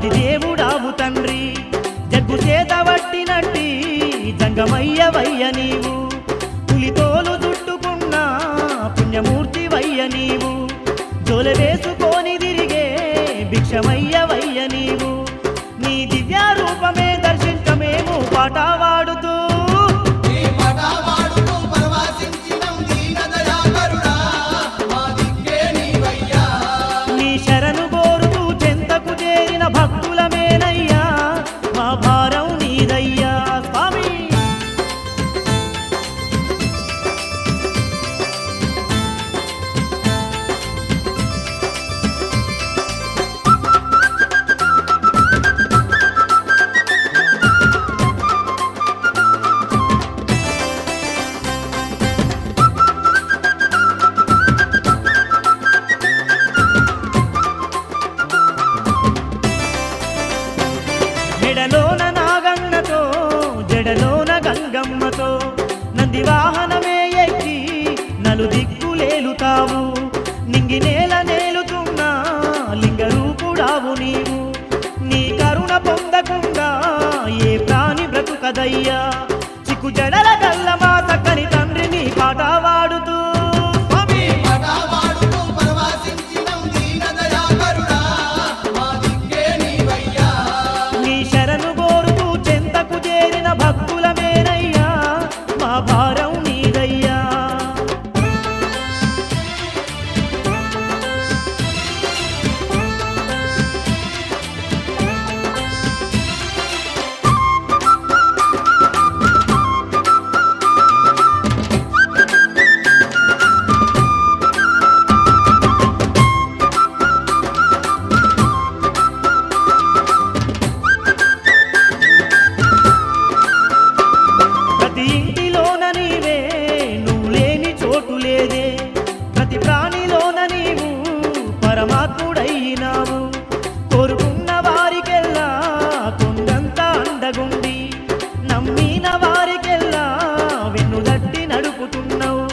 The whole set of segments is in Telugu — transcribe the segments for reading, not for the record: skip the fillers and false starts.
దేవాది దేవుడావు తండ్రి జగ్గు చేత వట్టినట్టి జంగమయ్య వయ్య నీవు పులితోలు చుట్టుకున్న పుణ్యమూర్తి వయ్య నీవు జోలె వేసుకొని తిరిగే భిక్షమయ్య వయ్య నీవు నీ దివ్య రూపమే దర్శించమేము పాట వాడుతూ నీ శరణు కోరుతూ చెంతకు చేరిన భక్తులమేనయ్యా మా భారం నీదయ్యా స్వామి. మెడలోన నాగన్నతో జడలోన గంగమ్మతో నంది వాహనమే ఎక్కి నలు దిక్కులేలుతావు నింగి నేల నేలుతున్నా లింగ రూపుడావు నీవు నీ కరుణ పొందకుండా ఏ ప్రాణి బ్రతుకదయ్యా చిక్కు జడల గల్లమా చక్కని తండ్రి నీ పాట వాడుతూ భక్తులమేనయ్యా మా భారం నీదయ్యా. ప్రతి ఇంటిలోన నీవే నువ్వు లేని చోటు లేదే ప్రతి ప్రాణిలోన నీవు పరమాత్ముడైనావు కోరుకున్న వారికెల్లా కొండంత అండగుండి నమ్మిన వారికెల్లా వెన్నుదట్టి నడుపుతున్నావు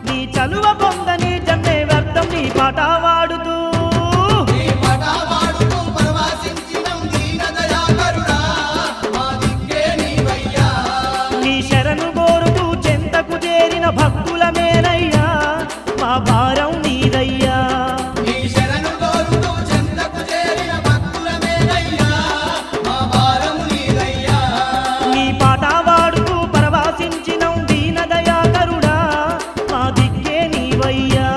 నీ చలువ పొందని జన్మే వ్యర్థం నీ పాట వాడుతూ నీ శరణు కోరుతూ చెంతకు చేరిన భక్తులమేనయ్యా మా భారం నీదయ్యా. నీ పాట వాడుతూ పరవాసించినం దీనదయాకరుడా మా దిక్కే నీవయ్యా.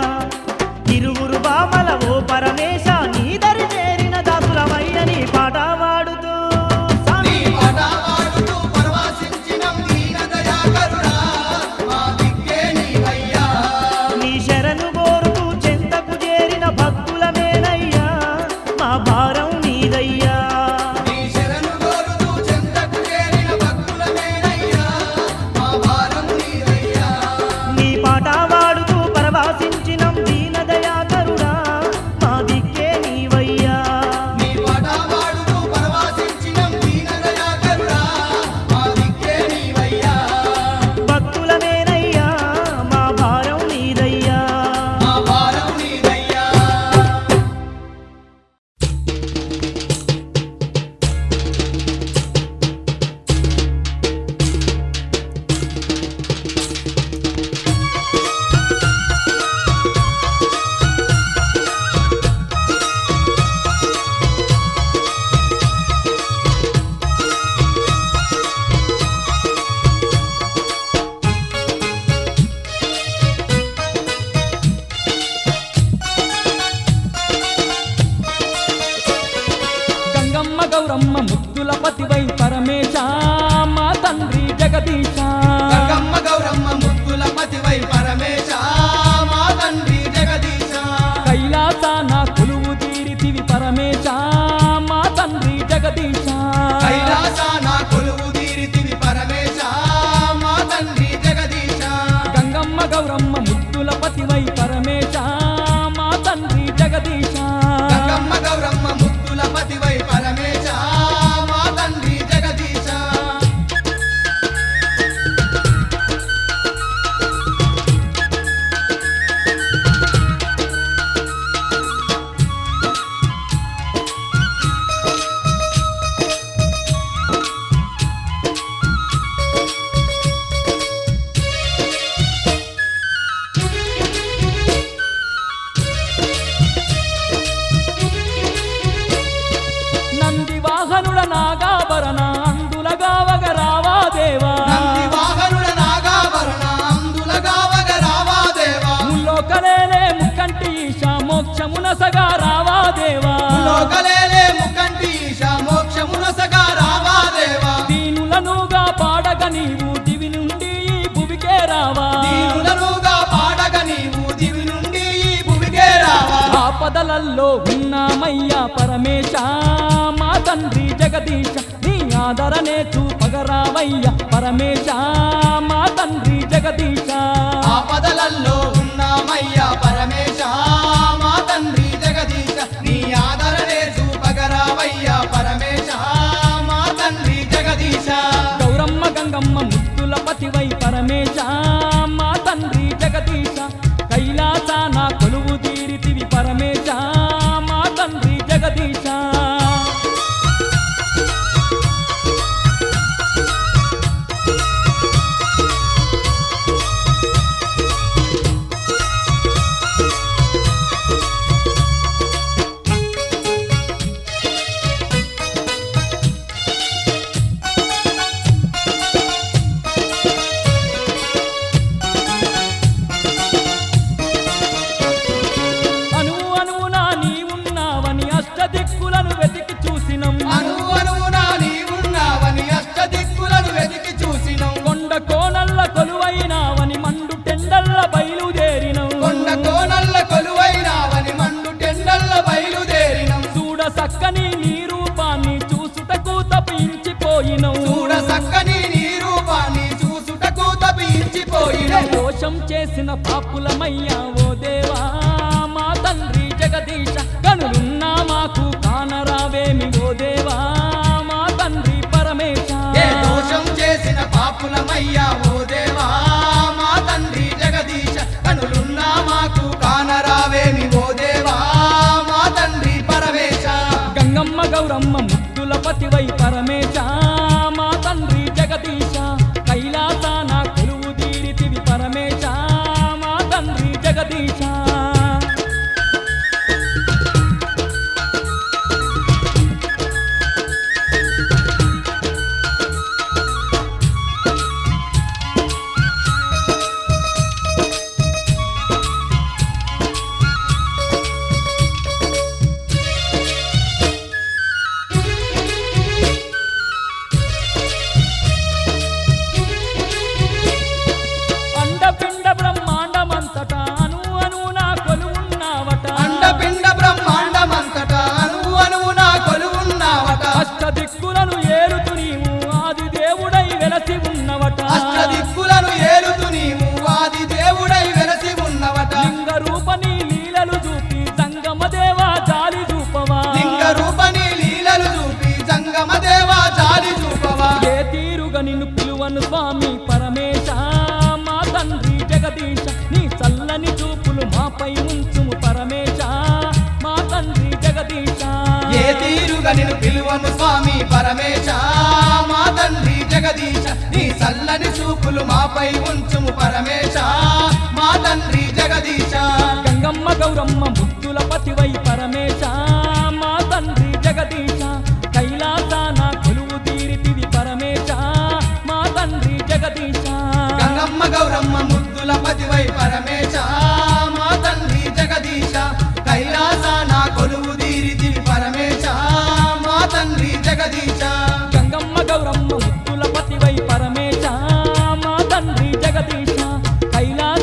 ఇరువురు బామల ఓ పరమేశ నీ దరి చేరిన దాసులమయ్య నీ పాట వాడుతూ నీ శరణు కోరుతూ చెంతకు చేరిన భక్తులమేనయ్యా మా భారం నీదయ్యా. నీ పాట వాడుతూ పరవాసించినం దీనదయాకరుడా మా దిక్కే నీవయ్యా. భక్తులమేనయ్యా మా భారం నీదయ్యా. గంగమ్మ గౌరమ్మ ముద్దుల పతివై పరమేశ మా తండ్రి జగదీశ. గంగమ్మ గౌరమ్మ ముద్దుల పతివై పరమేశ మా తండ్రి జగదీశ. కైలాసాన కొలువు తీరితివి పరమేశ మా తండ్రి జగదీశ. కైలాసాన కొలువు తీరితివి పరమేశ మా తండ్రి జగదీశ. గంగమ్మ గౌరమ్మ ముద్దుల పతివై పరమేశ మా తండ్రి జగదీశ. గంగమ్మ గౌరమ్మ ముద్దుల పతివై పరమేశ మా తండ్రి జగదీశ. ఆపదలల్లో ఉన్నామయ్యా పరమేశ మా తండ్రి జగదీశ నీ ఆదరణే చూపగరావయ్యా పరమేశ మా తండ్రి జగదీశ ఆపదలల్లో ఉన్నామయ్యా పరమేశ మా తండ్రి జగదీశ నీ ఆదరణే చూపగరావయ్యా పరమేశ మా తండ్రి జగదీశ గౌరమ్మ గంగమ్మ ముద్దుల పతివై పరమేశ మా తండ్రి జగదీశ కైలాసాన కొలువు తీరితివి పరమేశ మా తండ్రి జగదీశ అణువు అణువునా నీ ఉన్నావని అష్టదిక్కులను వెతికి చూసినం అనువునా నీవున్నావని అష్టదిక్కులను వెతికి చూసినం కొండ కోనల్ల కొలువైనావని మండు టెండల్ల బయలుదేరినం కొండ కోనల్ల కొలువైనావని మండు టెండల్ల బయలుదేరినం చూడ సక్కని నీ రూపాన్ని చూసుటకు తప్పించిపోయినం చూడ సక్కని నీ రూపాన్ని చూసుటకు తపించిపోయినం దోషం చేసిన పాపులమయ్యా ఓ దేవా మా తండ్రి జగదీశ కనులున్నా మాకు కానరావేమి ఓ దేవా మా తండ్రి పరమేశ ఏ దోషం చేసిన పాపులమయ్యా ఓ దేవా మా తండ్రి జగదీశ కనులున్నా మాకు కానరావేమి ఓ దేవా మా తండ్రి పరమేశ గంగమ్మ గౌరమ్మ ముద్దుల పతివై పరమేశ మా తండ్రి జగదీశ కైలాసాన కొలువు తీరితివి పరమేశ మా తండ్రి జగదీశ అండపిండ బ్రహ్మాండమంతటా అను నా కొలువున్నావట అండపిండ బ్రహ్మాండమంతటా అనువునా కొలువున్నావట అష్టదిక్కులను ఏలుతు నీవు ఆది దేవుడై వెలసి ఉన్నవట అష్టదిక్కులను ఏలుతు నీవు ఆది దేవుడై వెలసి ఉన్నవట లింగ రూపని లీలలు చూపి సంగమ దేవా జాలి చూపవా లింగ రూపని లీలలు చూపి జంగమ దేవా జాలి చూపవా ఏ తీరుగా నిన్ను పిలువను స్వామి పరమేశ మా తండ్రి జగదీశ నీ చల్లని చూపులు మాపై ఉంచుము పరమేశ మా తండ్రి జగదీశ ఏ తీరుగా నిన్ను పిలువను స్వామి పరమేశ మా తండ్రి జగదీశ నీ చల్లని చూపులు మాపై ఉంచుము పరమేశ మా తండ్రి జగదీశ గంగమ్మ గౌరమ్మ ముద్దుల పతివై పరమేశ మా తండ్రి జగదీశ కైలాసాన కొలువు తీరితివి పరమేశ మా తండ్రి జగదీశ గంగమ్మ గౌరమ్మ ముద్దుల పతివై పరమేశ మా తండ్రి జగదీశ కైలాసాన కొలువు తీరితివి పరమేశ మా తండ్రి జగదీశ గంగమ్మ గౌరమ్మ ముద్దుల పతివై పరమేశ మా తండ్రి జగదీశ కైలాసాన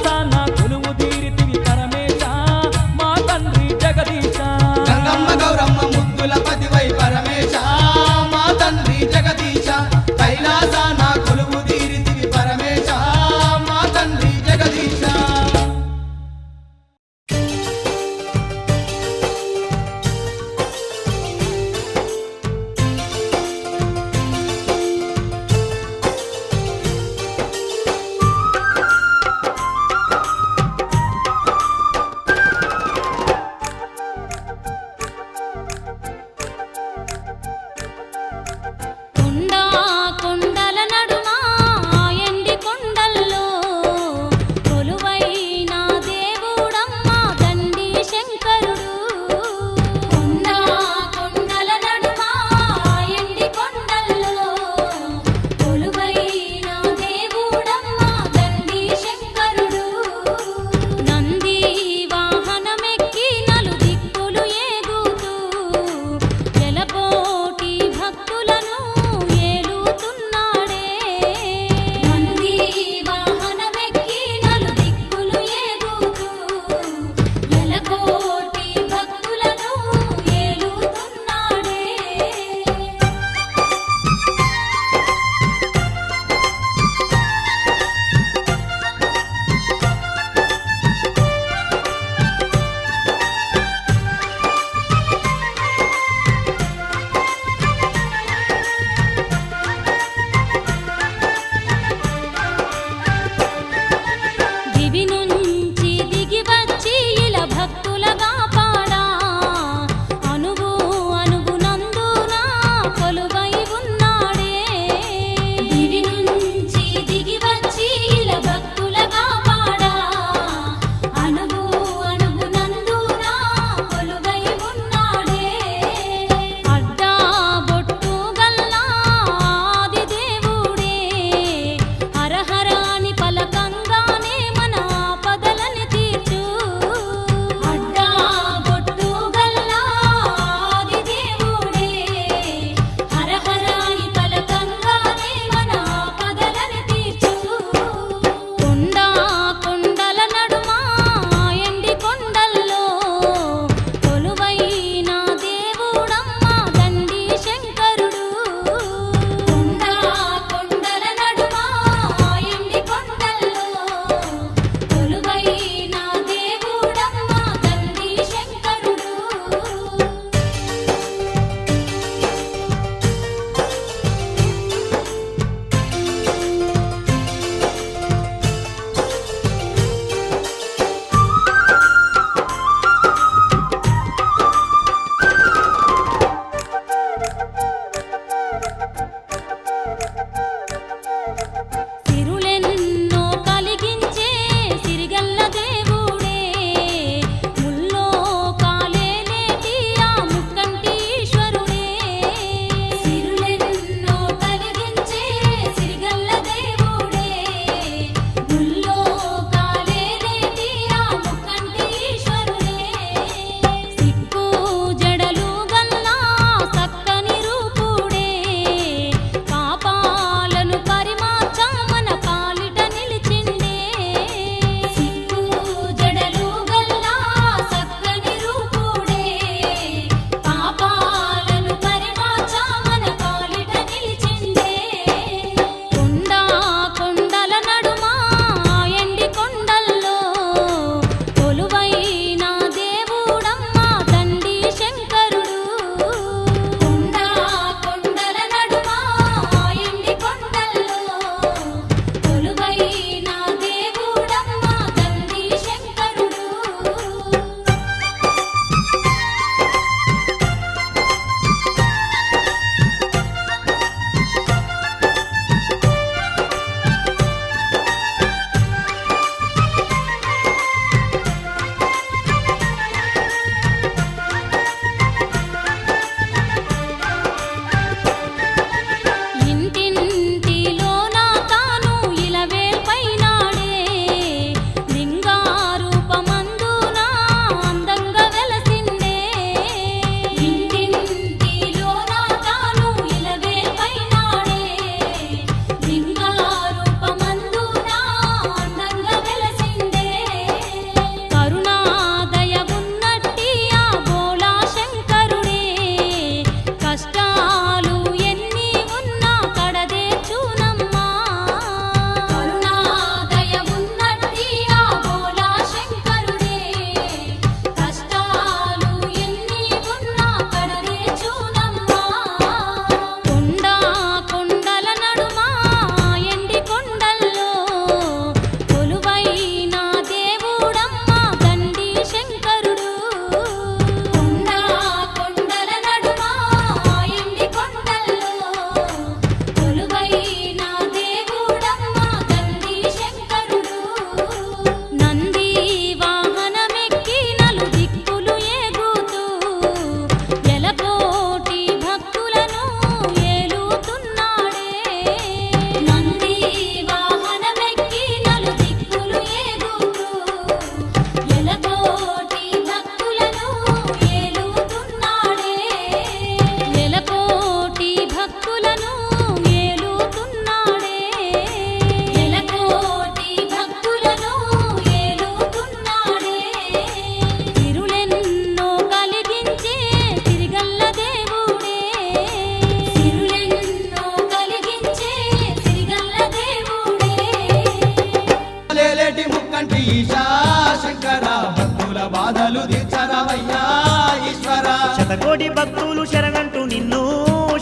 శతకోటి భక్తులు శరణంటూ నిన్ను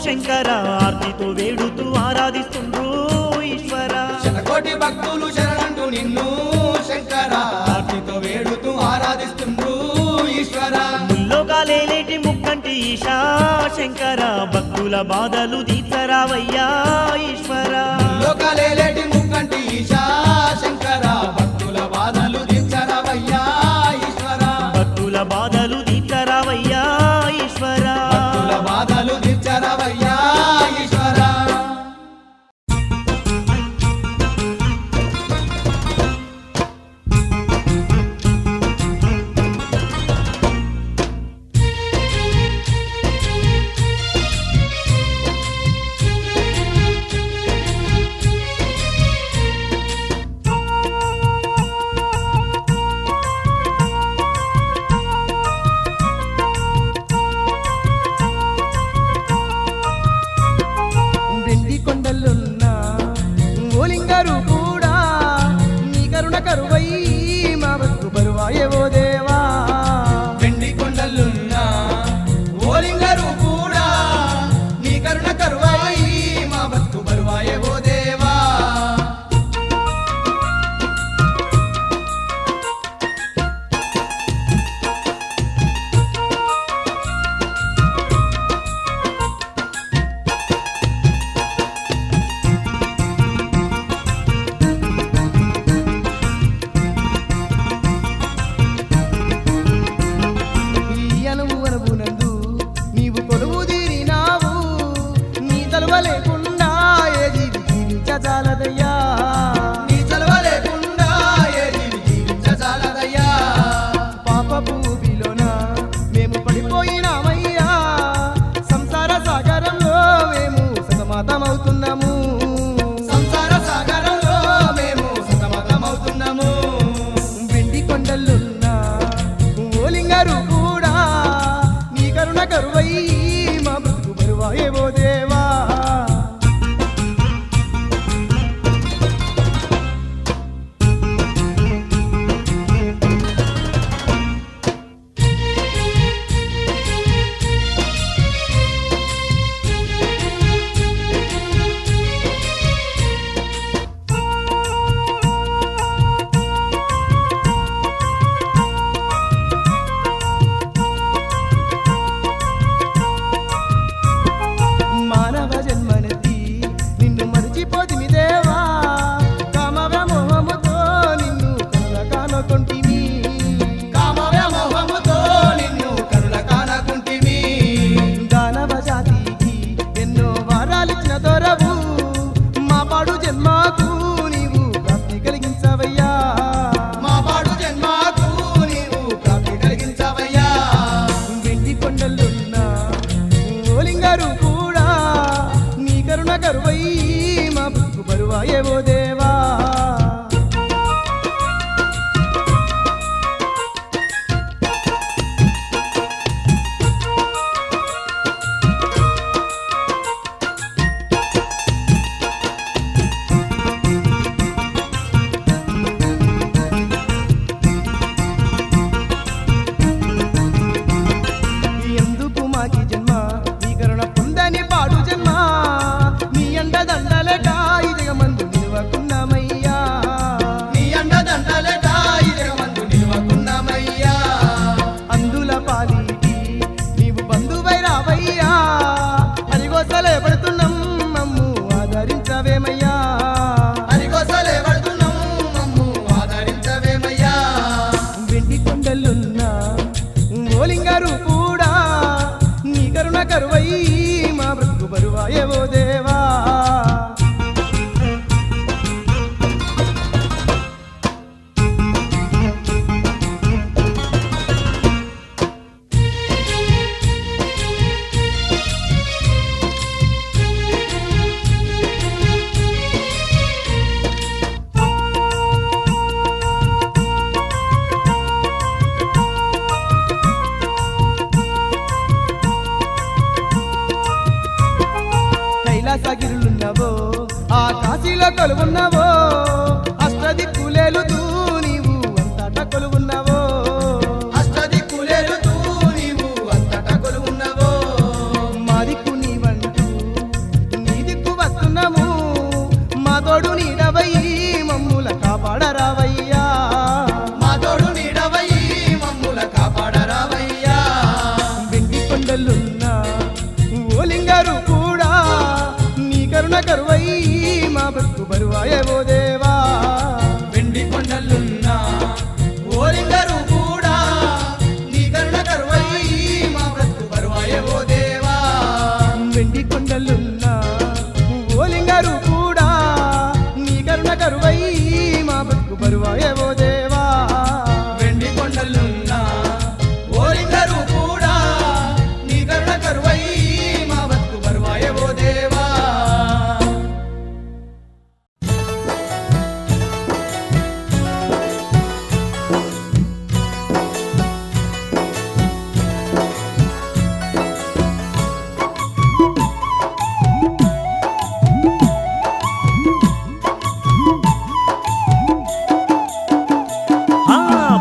శంకర ఆర్తితో వేడుతూ ఆరాధిస్తుండ్రు ఈశ్వర శతకోటి భక్తులు శరణంటూ నిన్ను శంకర ఆర్తితో వేడుతూ ఆరాధిస్తుండ్రు ఈశ్వర ముల్లోకాలేటి ముక్కంటి ఈశా శంకర భక్తుల బాధలు తీర్చరావయ్యా ఈశ్వర లోకాలేటి ముక్కంటి ఈశా శంకర భక్తుల బాధలు దించరవయ్యా ఈశ్వర భక్తుల బాధలు తీర్చరావయ్యా ఈశ్వర భక్తుల బాధలు దించరవయ్యా ఈశ్వర వెండి కొండలున్న ఓలింగారు కూడా నీ కరుణ కరువై మా బతుకు బరువాయవో దేవా వెండి కొండలున్న ఓలింగరు కూడా నీ కరుణ కరువాయి మా బతుకు బరువాయవో దేవా ఈ అనువునందు నీవు కొలువు తీరినావు నీ తలువ లేకుండా ఏ జీవి జీవించజాలదయ్యా నీ చలవ లేకుండా ఏ జీవి జీవించజాలదయ్యా పాపపు ఊబిలోన మేము పడిపోయినామయ్యా సంసార సాగరంలో మేము సతమతమవుతున్నాము సంసార సాగరంలో మేము సతమతమవుతున్నాము వెండి కొండలున్న ఓలింగారు కూడా నీ కరుణ కరువై మా బ్రతుకు బరువాయేవో దేవా మానవ జన్మనెత్తి నిన్ను మరిచిపోతిమి దేవా కామ వ్యామోహముతో నిన్ను కనుల కానొకొంటిమి కామ వ్యామోహముతో నిన్ను కరుణ కానకుంటిమి దానవ జాతికి ఎన్నో వారాలిచ్చిన దొరవు మా పాడు జన్మకు నీవు ప్రాప్తి కలిగించవయ్యా మా పాడు జన్మకు నీవు ప్రాప్తి కలిగించవయ్యా వెండి కొండలున్న ఓలింగారు కూడా నీ కరుణ కరువై మా బతుకు బరువాయేవో దేవా ఎందుకు మాకి జన్మ నీ కరుణ పొందని పాడు జన్మ నీ అండదండలట ఈ జగమందు నిలవకున్నామయ్యా నీ అండదండలట ఈ జగమందు నిలవకున్నామయ్యా అందుల పాలిటి నీవు బంధువై రావయ్యా అరిగోసలే పడుతున్నాం మమ్ము ఆదరించవేమయ్యా అరిగోసలే పడుతున్నాం మమ్ము ఆదరించవేమయ్యా వెండి కొండలున్న ఓలింగారు కూడా నీ కరుణ కరువై మా బ్రతుకు బరువాయేవో దేవా కైలాసగిరులున్నవో ఆ కాశీలో కొలువున్నవో అష్టదిక్కులేలుతూ నీవు అంతటా కొలువున్నవో అష్టదిక్కులేలుతూ నీవు అంతటా కొలువున్నవో కరువై మా బతుకు బరువాయే ఓ దేవా వెండి కొండలున్నా ఓలింగరు కూడా నీ కరుణ కరువై మా బ్రతుకు బరువాయే ఓ దేవా వెండి కొండలున్నా ఓలింగారు కూడా నీ కరుణ కరువై మా బతుకు బరువాయే ఓ దేవా వెండి కొండలున్నా ఓలింగరు కూడా నీ కరుణ కరువై మా బ్రతుకు బరువాయే ఓ దేవా ఆ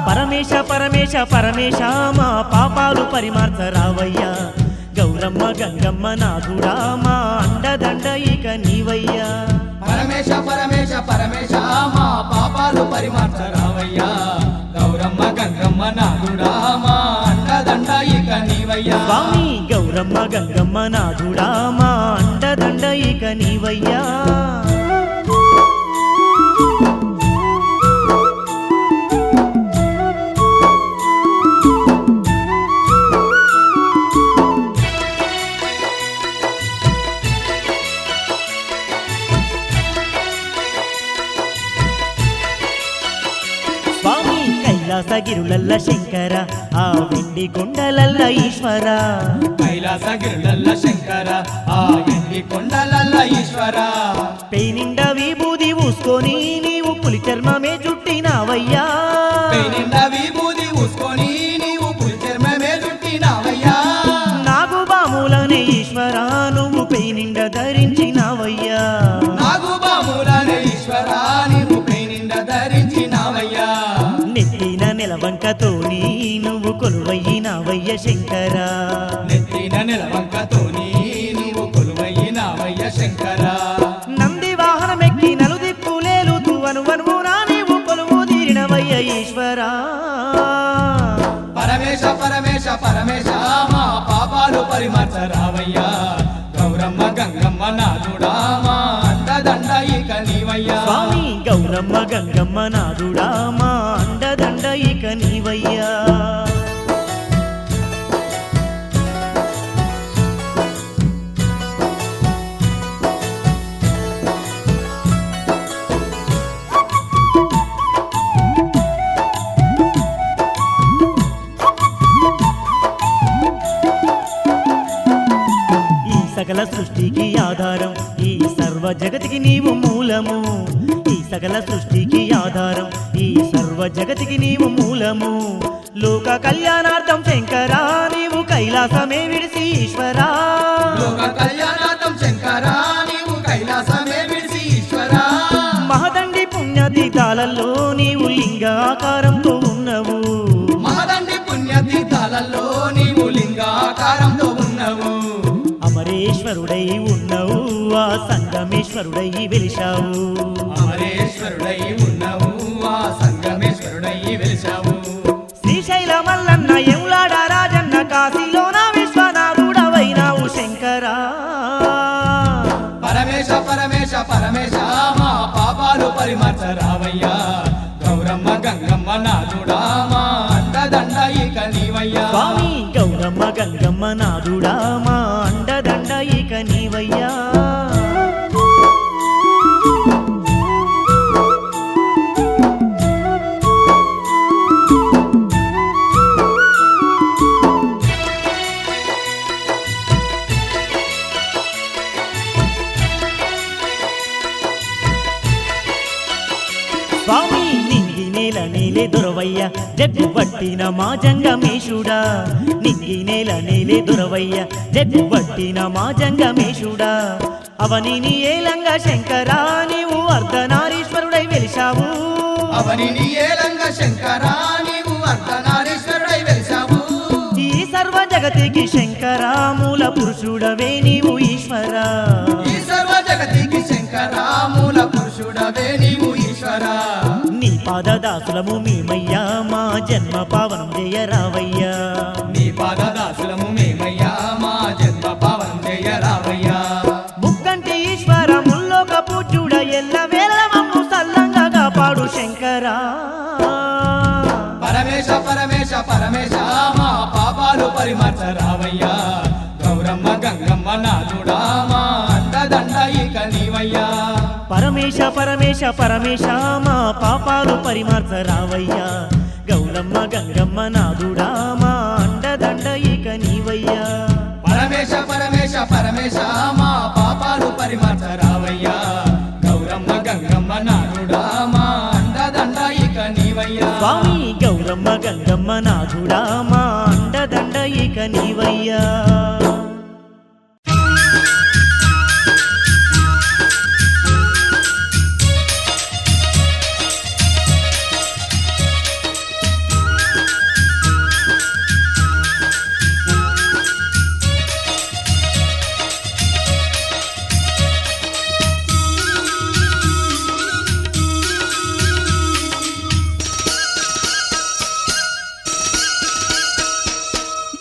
పరమేశ పరమేశ పరమేశ మా పాపాలు పరిమార్చరావయ్యా గౌరమ్మ గంగమ్మ నాథుడా మా అండదండ ఇక నీవయ్యా పరమేశ పరమేశ పరమేశ మా పాపాలు పరిమార్చరావయ్యా గౌరమ్మ గంగమ్మ నాదుడా మా అండదండ ఇక నీవయ్యా స్వామి గౌరమ్మ గంగమ్మ నాథుడా మా అండదండ ఇక నీవయ్యా స్వామి కైలాసగిరులల్ల శంకర ఆ వెండి కొండలల్ల ఈశ్వర కైలాసగిరులల్ల శంకర ఆ ఎండి కొండలల్ల ఈశ్వర పెయినిండ విభూది ఊసుకొని నీవు పులి చర్మమే జుట్టినావయ్యా నిండా విభూది ఊసుకొని నీవు పులి చర్మమే చుట్టినావయ్యా నాగు బాములనే ఈశ్వర నువ్వు పెయినిండ ధరించినావయ్యా నాగు బాములనే ఈశ్వర నీవు పై నిండా ధరించినావయ్యా నెత్తిన నెలవంకతోని నువ్వు కొలువయ్యినావయ్య శంకర నెత్తిన నిలవంకతోని నీవు కొలువయ్యినావయ్య శంకర నంది వాహనమెక్కి నలుదిప్పులేలుతూ అనువనువునా నీవు కొలువు తీరినవయ్య ఈశ్వర పరమేశ పరమేశ పరమేశ మా పాపాలు పరిమర్చరావయ్యా గౌరమ్మ గంగమ్మ నాదుడా మా అండదండ ఇక నీవయ్యా స్వామి గౌరమ్మ గంగమ్మ నాదుడా మా అండదండ ఇక నీవయ్యా ఈ సకల సృష్టికి ఆధారం ఈ సర్వ జగతికి నీవు మూలము ఈ సకల సృష్టికి ఆధారం ఈ సర్వ జగతికి నీవు మూలము లోక కళ్యాణార్థం శంకరా నీవు కైలాసమే విడిసి ఈశ్వరా లోక కళ్యాణార్థం శంకర నీవు కైలాసమే విడిసి ఈశ్వర మహదండి పుణ్యతీర్థాలలో నీవు లింగాకారంతో ఉన్నవు మహదండి పుణ్యతీర్థాలలో నీవు లింగాకారంతో ఉన్నవు అమరేశ్వరుడై ఉన్నవు ఆ సంగమేశ్వరుడై వెలిశావు అమరేశ్వరుడై ఉన్నవు ఆ సంగమేశ్వరుడై వెలిశావు శ్రీశైల మల్లన్న ఎములాడ రాజన్న కాశీలోన విశ్వనాథుడవైనావు శంకరా పరమేశ పరమేశ పరమేశ మా పాపాలు పరిమర్చరావయ్యా గౌరమ్మ గంగమ్మ నాదుడా మా అండదండ ఇక నీవయ్యా స్వామి గౌరమ్మ గంగమ్మ నాదుడా మా అండదండ ఇక నీవయ్యా స్వామి నింగి నేల నేలే దొరవయ్య జగ్గు పట్టిన మా జంగమేశుడా నింగి నేల నేలే దొరవయ్య జగ్గు పట్టిన మా జంగమేశుడా అవనిని ఏలంగా శంకరా నీవు అర్ధనారీశ్వరుడై వెలిశావు అవనిని ఏలంగా శంకరా నీవు అర్ధనారీశ్వరుడై వెలిశావు ఈ సర్వ జగతికి శంకరా మూల పురుషుడవే నీవు ఈశ్వరా ఈ సర్వ జగతికి శంకరా మూల పురుషుడవే నీవు ఈశ్వరా నీ పాదదాసులము మేమయ్యా మా జన్మ పావనం జయరావయ్యా నీ పాదదాసులము మేమయ్యా మా జన్మ పావనం జయ రావయ్యా ముక్కంటి ఈశ్వరము పరిమర్చరా పరమేశ పరమేశ పరమేశ మా పాపాలు పరిమర్చ రావయ్యా గౌరమ్మ గంగమ్మ నాదుడా మా అండదండ ఇక నీవయ్యా పరమేశ పరమేశ పరమేశ మా పాపాలు పరిమర్చ రావయ్యా గౌరమ్మ గంగమ్మ నాదుడా మా అండదండ ఇక నీవయ్యా పరమేశ పరమేశ పరమేశ మా పాపాలు పరిమర్చ రావయ్యా గౌరమ్మ గంగమ్మ నాదుడా మా అండదండ ఇక నీవయ్యా స్వామి గౌరమ్మ గంగమ్మ నాథుడా మా అండదండ ఇక నీవయ్యా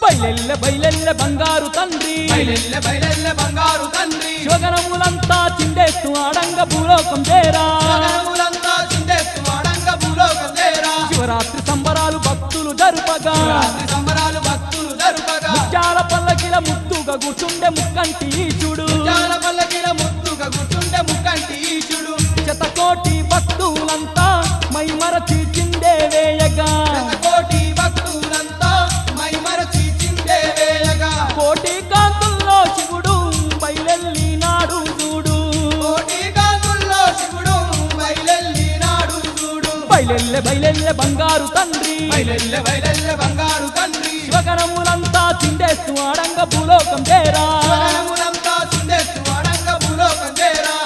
బయలెల్లె బయలెల్లె బంగారు తండ్రి బయలెల్లె బయలెల్లె బంగారు తండ్రి శివగణములంతా చిండేస్తూ ఆడంగ భూలోకం చేరా జగములంతా చిందేస్తు వాడంగ భూలోకం చేరా శివరాత్రి సంబరాలు భక్తులు జరుపగా రాత్రి సంబరాలు భక్తులు జరుపగా ముత్యాల పల్లకిల ముద్దుగా కూర్చుండే ముక్కంటి ఈశుడు జాల పల్లకిల ముద్దుగా కూర్చుంటే ముక్కంటి ఈశుడు శతకోటి భక్తులంతా మైమరచి చిందే వేయగా కోటి భక్తులంతా మైమరచి చిందే వేయగా కోటి కాంతుల్లో శివుడు బయలెల్లి నాడు చూడు కోటి కాంతుల్లో శివుడు బయలెల్లి నాడు చూడు బయలెల్లె బయలెల్లె బంగారు తండ్రి బయలెల్లె బయలెల్లె బంగారు తండ్రి శివగణములంతా చిండేస్తూ ఆడంగ భూలోకం చేరా జగములంతా చిందేస్తు వాడంగ భూలోకం చేరా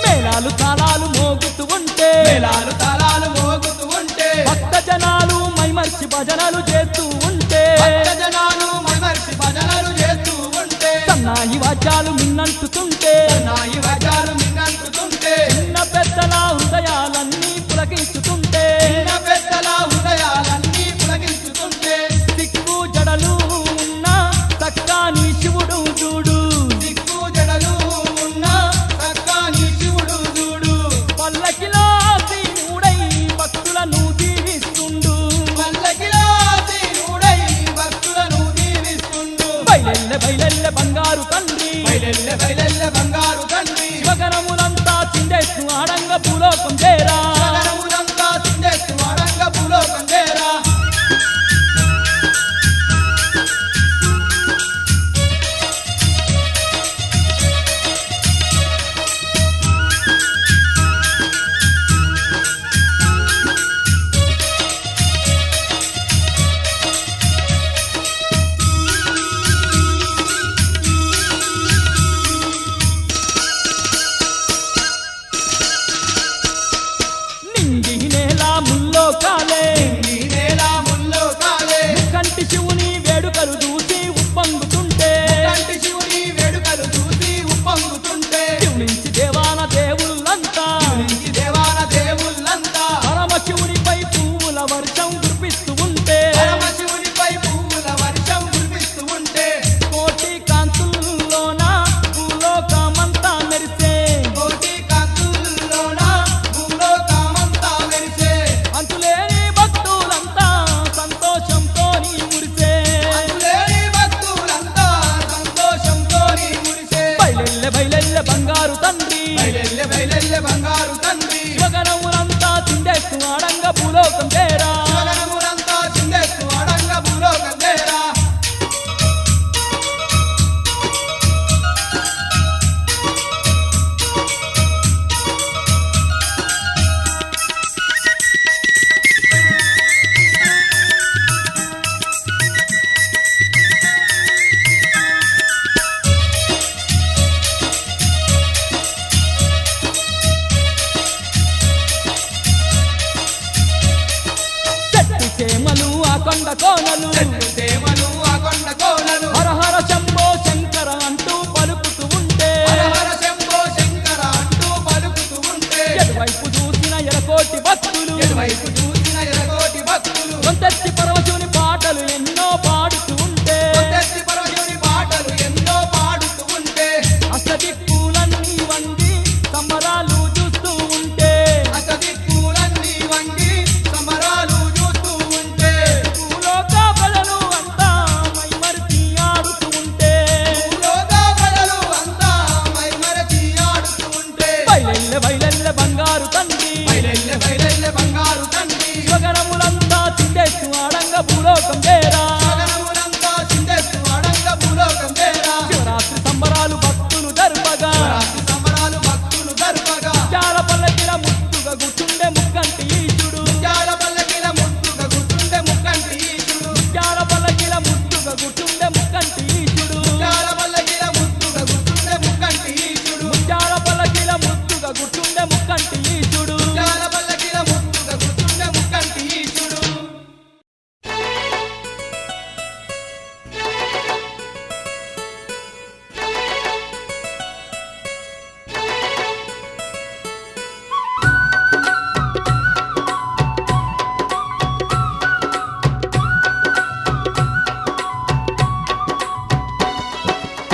మేళాలు తాళాలు మోగుతూ ఉంటే మేళాలు తాళాలు మోగుతూ ఉంటే భక్త జనాలు మైమర్చి భజనలు చేస్తూ ఉంటే భక్త జనాలు మైమరిచి భజనలు చేస్తూ ఉంటే సన్నాయి వాద్యాలు మిన్నంటుతుంటే నాయి వజాలు మిన్నంటుతుంటే చిన్న పెద్దల హృదయాలన్నీ పులకిస్తుంటే చిన్న పెద్దల హృదయాలన్నీ పులకించుతుంటే దిక్కు జడలు ఉన్న చక్కాని శివుడు చూడు దిక్కు జడలు ఉన్న చక్కని శివుడు చూడు పల్లకిలో దీనుడై భక్తులను దీవిస్తుండు పల్లకిలో దీనుడై భక్తులను దీవిస్తుండు బయలెల్లె బయలెల్లె బంగారు తండ్రి బయలెల్లె బయలెల్లె బంగారు తండ్రి శివగణములంతా చిండేస్తూ ఆడంగ భూలోకం చేరా జగములంతా చిందేస్తు వాడంగ భూలోకం చేరా నింగి నేల ముల్లోకాలే ఈ నేల ముల్లోకాలే కంటి శివుని వేడుకలు చూసి ఉప్పొంగుతుంటే కంటి శివుని వేడుకలు చూసి ఉప్పొంగుతుంటే శివునించి దేవాన దేవుళ్ళంతా ఈ దేవాన దేవుళ్ళంతా పరమశివునిపై పువ్వుల వర్షం కురిపిస్తూ ఉంటే పరమశివునిపై పువ్వుల వర్షం కురిపిస్తూ ఉంటే కోటి కాంతుల్లోన భూలోకమంతా మెరిసే కోటి కాంతుల్లోన భూలోకమంతా మెరిసే అంతులేని ఎరకోటి భక్తులు ఎటువైపు చూసిన ఎరగోటి భక్తులు కొంతెత్తి పరమశివుని పాటలు ఎన్నో పాడుతూ ఉంటే కొత్తెత్తి పరమశివుని పాటలు ఎన్నో పాడుతూ ఉంటే అష్టదిక్కులన్నీ వండి సంబరాలు చూస్తూ ఉంటే అష్టదిక్కులన్నీ వండి సమరాలు చూస్తూ ఉంటే భూలోక ప్రజలు అంతా మైమరిచి ఆడుతూ ఉంటే భూలోక ప్రజలు అంతా మైమరచి ఆడుతూ ఉంటే బయలెల్లె బయలెల్లె బంగారు తండ్రి బయలెల్లె బయలెల్లె బంగారు తండ్రి శివగణములంతా చిందేస్తూ ఆడంగ భూలోకం చేరా గగనమునంతా చిందేస్తు అడంగ భూలోకం చేరా శివరాత్రి సంబరాలు భక్తులు జరుపగా రాత్రి సమరాలు భక్తులు జరుపగా చాలా పల్లకిల ముత్తుగా గుర్తుండే ముక్కంటి ఈశుడు జాల పల్లకిల ముద్దుగా గుర్తుండే ముక్కంటి ఈశుడు చాలా పల్లకిల ముత్తుగా గుర్తుండే ముక్కంటి ఈశుడు జాల పల్లకిల ముద్దుగా గుర్తుండే ముక్కంటి ఈశుడు చాలా పల్లకిల ముత్తుగా గుర్తుండే ముక్కంటి ఈశుడు జాల పల్లకిల ముద్దుగా గుర్తుండే ముక్కంటి ఈశుడు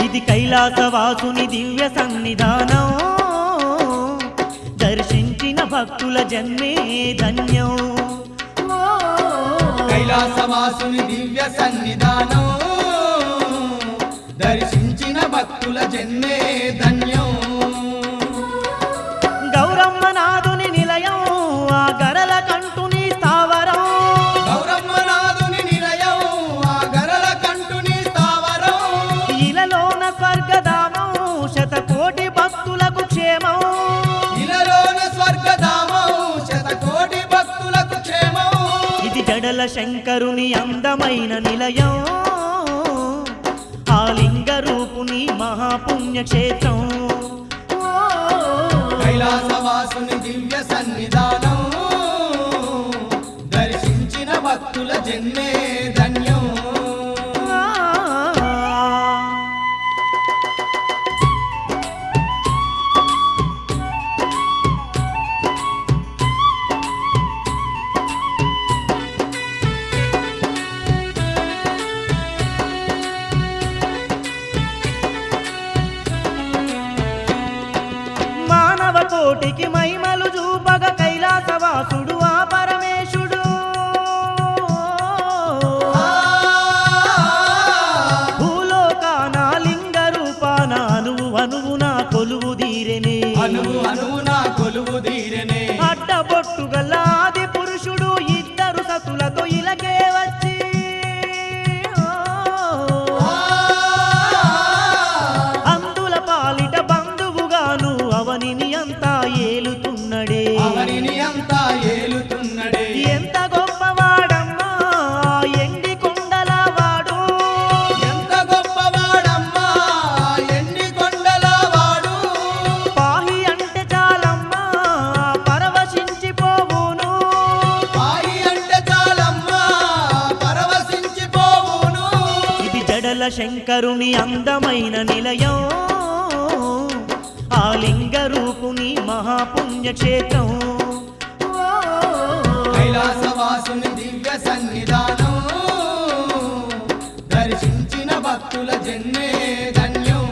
ఇది కైలాసవాసుని దివ్య సన్నిధానం దర్శించిన భక్తుల జన్మే ధన్యం కైలాసవాసుని దివ్య సన్నిధానం దర్శించిన భక్తుల జన్మే ధన్యం గౌరమ్మ నాదుని నిలయం ఆ గరల కంటుని స్థావరం గౌరమ్మనాథుని నిలయం ఆ గరల కంటుని స్థావరం ఇలలోన స్వర్గధామం శతకోటి భక్తులకు క్షేమం ఇలలోన స్వర్గధామం శతకోటి భక్తులకు క్షేమం ఇది జడల శంకరుని అందమైన నిలయం ఆ లింగ రూపుని మహాపుణ్యక్షేత్రం కైలాసవాసుని దివ్య సన్నిధానం దర్శించిన భక్తుల జన్మే ధన్యం మానవ కోటికి మహిమలు చూపగ కైలాసవాసుడు ఆ పరమేశుడు భూలోకాన లింగ రూపాన అనువు అనువున కొలువు దీరెనే అనువు అనువునా కొలువు తీరనే అడ్డబొట్టు గల ఆది పురుషుడు ఇద్దరు సతులతో ఇలకే వచ్చి అందుల పాలిట బంధువుగాను అవనిని అంతా ఏలుతున్నడే అవనిని అంతా ఏలుతున్నడే ఎంత గొప్పవాడమ్మా ఆ ఎండి కొండల వాడు ఎంత గొప్పవాడమ్మా ఎన్ని కొండల వాడు పాహి అంటే చాలమ్మా పరవశించిపోవును పాయి అంటే చాలమ్మా పరవశించిపోవును ఇది జడల శంకరుని అందమైన నిలయం ఆ లింగ రూపుని మహాపుణ్యక్షేత్రం కైలాసవాసుని దివ్య సన్నిధానం దర్శించిన భక్తుల జన్మే ధన్యం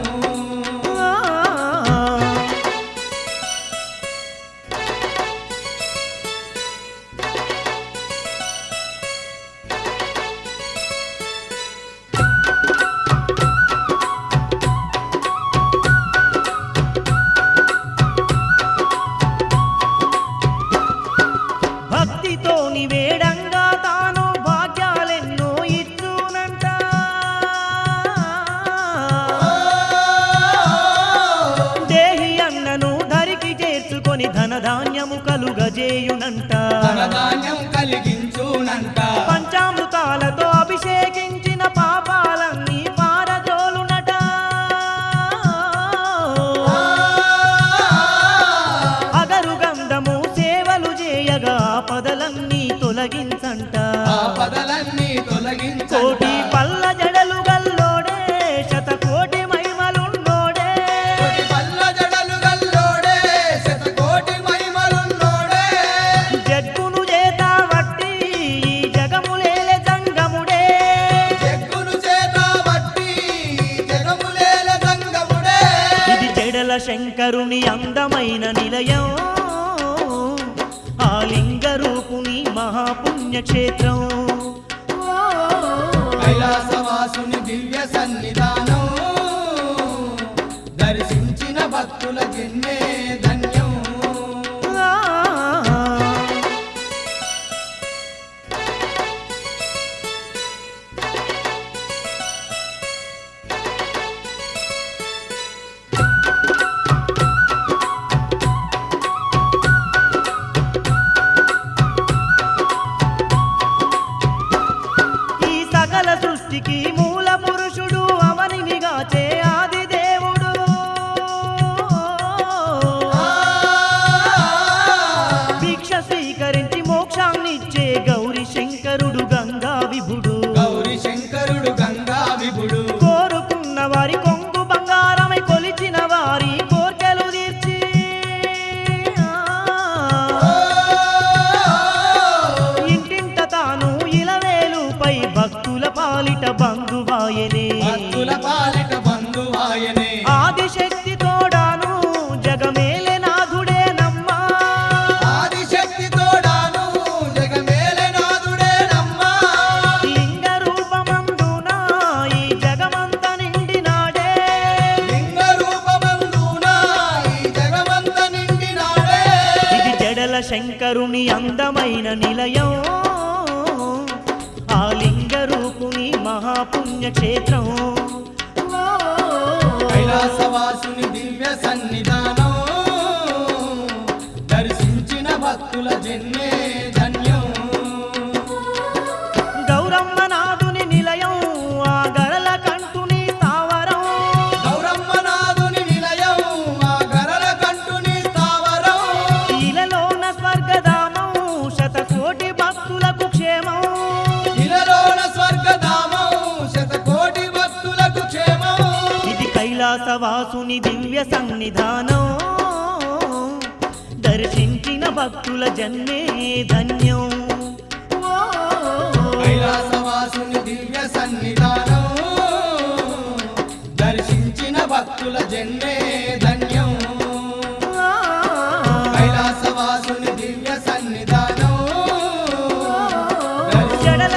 భక్తితోని వేడంగా తాను భాగ్యాలెన్నో ఇచ్చునంట దేహి అన్నను ధరికి చేర్చుకొని ధనధాన్యము కలుగజేయునంట ధనధాన్యం కలిగించునంట పంచామృతాలతో అభిషేకించిన పాపాలన్నీ పారజోలునట అగరు గంధము సేవలు చేయగా ఆపదలన్నీ తొలగించంట ఆపదలన్నీ తొలగించంట కోటి పల్ల జడలు గల్లోడే శతకోటి మహిమలున్నోడే కోటి పల్ల జడలు గల్లోడే శతకోటి మహిమలున్నోడే శంకరుని అందమైన నిలయం ఆ లింగ రూపుని మహాపుణ్యక్షేత్రం కైలాసవాసుని దివ్య సన్నిధానం దర్శించిన భక్తుల జన్మే ధన్యం ఈ సకల సృష్టికి మూల పురుషుడు అవనినిగాచే ఆది దేవుడు భిక్ష స్వీకరించి మోక్షాన్నిచ్చే గౌరీ శంకరుడు గంగా విభుడు గౌరీ శంకరుడు గంగా విభుడు కోరుకున్న వారి కొంగు బంగారమై కొలిచిన వారి కోర్కెలు తీర్చి ఇంటింట తాను ఇలవేలుపై భక్తుల పాలిట బంధువాయనే భక్తుల పాలిట బంధువాయనే ఆదిశక్తి తోడాను జగమేలే నాథుడే నమ్మా ఆదిశక్తి తోడాను జగమేలనాథుడే నమ్మా లింగ రూపమందున ఈ జగమంత నిండినాడే లింగ రూపమందున ఈ జగమంత నిండినాడే ఇది జడల శంకరుని అందమైన నిలయం ఆ లింగ రూపుని మహాపుణ్యక్షేత్రం కైలాసవాసుని దివ్య సన్నిధానం దర్శించిన భక్తుల జన్మే ధన్యం గౌరమ్మ నాథుని నిలయం ఆ గరల కంటుని స్థావరం గౌరమ్మనాథుని నిలయం ఆ గరల కంటుని స్థావరం ఇలలోన స్వర్గధామం శతకోటి భక్తులకు క్షేమం ఇలలోన స్వర్గధామం శతకోటి భక్తులకు క్షేమం ఇది కైలాసవాసుని దివ్య సన్నిధానం దర్శించిన భక్తుల జన్మే ధన్యం కైలాసవాసుని దివ్య సన్నిధానం దర్శించిన భక్తుల జన్మే ధన్యం కైలాసవాసుని దివ్య సన్నిధానం జడల